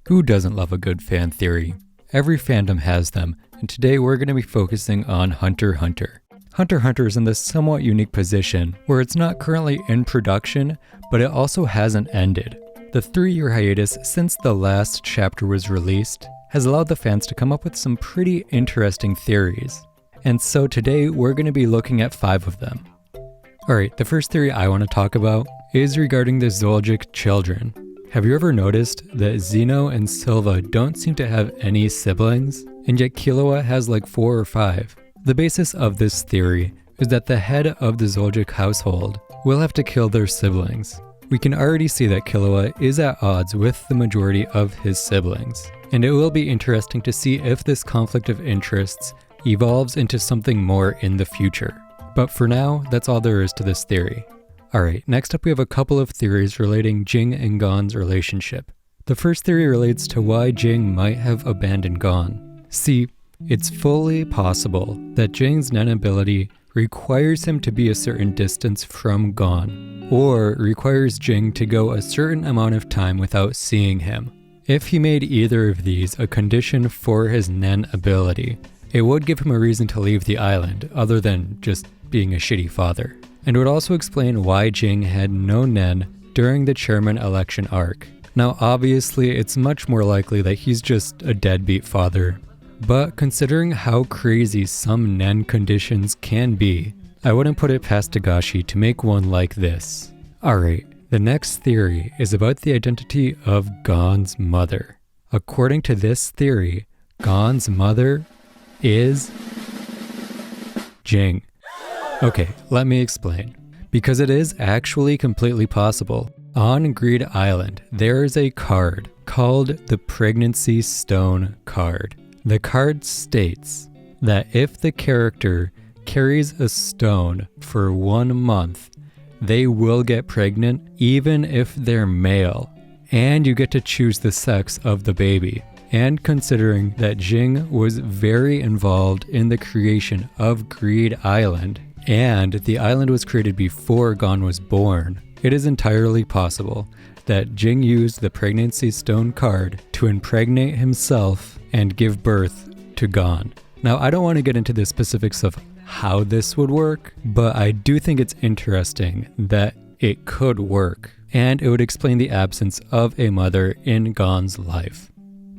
Who doesn't love a good fan theory? Every fandom has them, and today we're going to be focusing on Hunter x Hunter. Hunter x Hunter is in this somewhat unique position where it's not currently in production, but it also hasn't ended. The 3-year hiatus since the last chapter was released has allowed the fans to come up with some pretty interesting theories. And so today we're going to be looking at 5 of them. Alright, the first theory I want to talk about is regarding the Zoologic children. Have you ever noticed that Zeno and Silva don't seem to have any siblings, and yet Killua has like 4 or 5? The basis of this theory is that the head of the Zoologic household will have to kill their siblings. We can already see that Killua is at odds with the majority of his siblings, and it will be interesting to see if this conflict of interests evolves into something more in the future. But for now, that's all there is to this theory. Alright, next up we have a couple of theories relating Jing and Gon's relationship. The first theory relates to why Jing might have abandoned Gon. See, it's fully possible that Jing's Nen ability requires him to be a certain distance from Gon, or requires Jing to go a certain amount of time without seeing him. If he made either of these a condition for his Nen ability, it would give him a reason to leave the island, other than just being a shitty father. And would also explain why Jing had no Nen during the chairman election arc. Now obviously it's much more likely that he's just a deadbeat father, but considering how crazy some Nen conditions can be, I wouldn't put it past Togashi to make one like this. Alright, the next theory is about the identity of Gon's mother. According to this theory, Gon's mother is Jing. Okay, let me explain. Because it is actually completely possible. On Greed Island, there is a card called the Pregnancy Stone card. The card states that if the character carries a stone for 1 month, they will get pregnant even if they're male. And you get to choose the sex of the baby. And considering that Jing was very involved in the creation of Greed Island, and the island was created before Gon was born, it is entirely possible that Jing used the Pregnancy Stone card to impregnate himself and give birth to Gon. Now, I don't want to get into the specifics of how this would work, but I do think it's interesting that it could work, and it would explain the absence of a mother in Gon's life.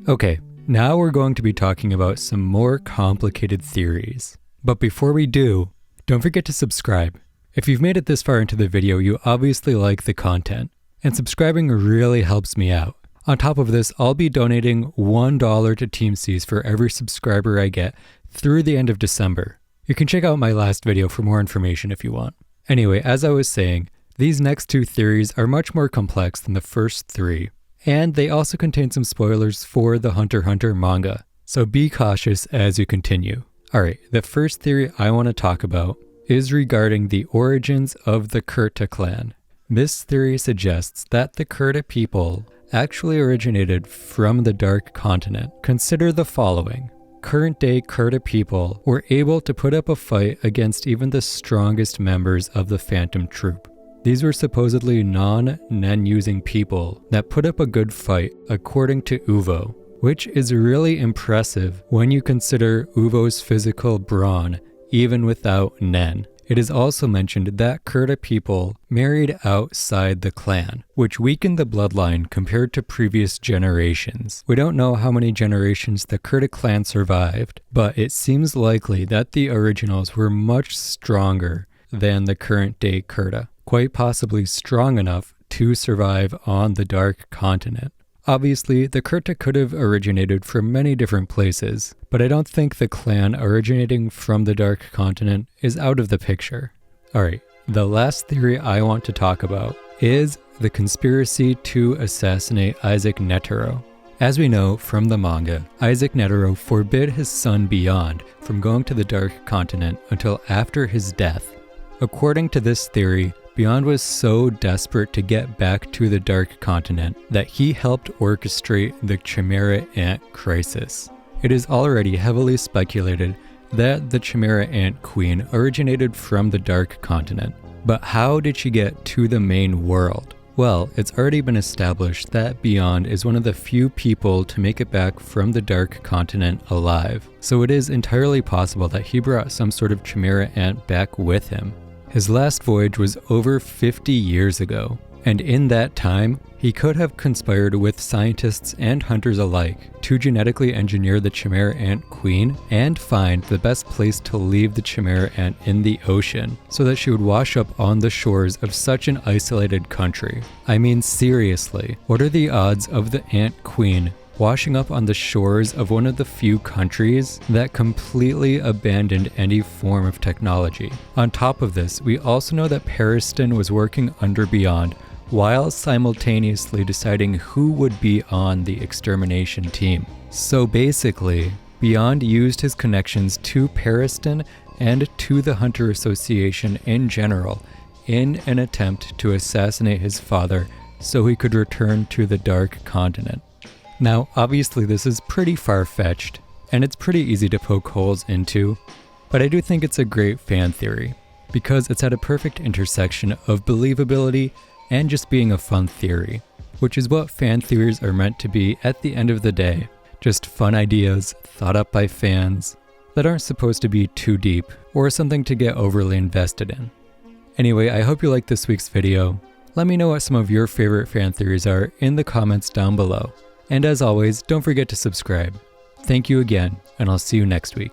Okay, now we're going to be talking about some more complicated theories. But before we do, don't forget to subscribe. If you've made it this far into the video, you obviously like the content, and subscribing really helps me out. On top of this, I'll be donating $1 to Team C's for every subscriber I get through the end of December. You can check out my last video for more information if you want. Anyway, as I was saying, these next 2 theories are much more complex than the first 3, and they also contain some spoilers for the Hunter x Hunter manga, so be cautious as you continue. Alright, the first theory I want to talk about is regarding the origins of the Kurta clan. This theory suggests that the Kurta people actually originated from the Dark Continent. Consider the following. Current day Kurta people were able to put up a fight against even the strongest members of the Phantom Troop. These were supposedly non-Nen using people that put up a good fight according to Uvo, which is really impressive when you consider Uvo's physical brawn even without Nen. It is also mentioned that Kurta people married outside the clan, which weakened the bloodline compared to previous generations. We don't know how many generations the Kurta clan survived, but it seems likely that the originals were much stronger than the current day Kurta, quite possibly strong enough to survive on the Dark Continent. Obviously, the Kurta could have originated from many different places, but I don't think the clan originating from the Dark Continent is out of the picture. Alright, the last theory I want to talk about is the conspiracy to assassinate Isaac Netero. As we know from the manga, Isaac Netero forbid his son Beyond from going to the Dark Continent until after his death. According to this theory, Beyond was so desperate to get back to the Dark Continent that he helped orchestrate the Chimera Ant crisis. It is already heavily speculated that the Chimera Ant Queen originated from the Dark Continent. But how did she get to the main world? Well, it's already been established that Beyond is one of the few people to make it back from the Dark Continent alive, so it is entirely possible that he brought some sort of Chimera Ant back with him. His last voyage was over 50 years ago, and in that time, he could have conspired with scientists and hunters alike to genetically engineer the Chimera Ant Queen and find the best place to leave the Chimera Ant in the ocean so that she would wash up on the shores of such an isolated country. I mean, seriously, what are the odds of the Ant Queen washing up on the shores of one of the few countries that completely abandoned any form of technology? On top of this, we also know that Periston was working under Beyond while simultaneously deciding who would be on the extermination team. So basically, Beyond used his connections to Periston and to the Hunter Association in general in an attempt to assassinate his father so he could return to the Dark Continent. Now, obviously this is pretty far-fetched, and it's pretty easy to poke holes into, but I do think it's a great fan theory, because it's at a perfect intersection of believability and just being a fun theory, which is what fan theories are meant to be at the end of the day. Just fun ideas thought up by fans that aren't supposed to be too deep or something to get overly invested in. Anyway, I hope you liked this week's video. Let me know what some of your favorite fan theories are in the comments down below. And as always, don't forget to subscribe. Thank you again, and I'll see you next week.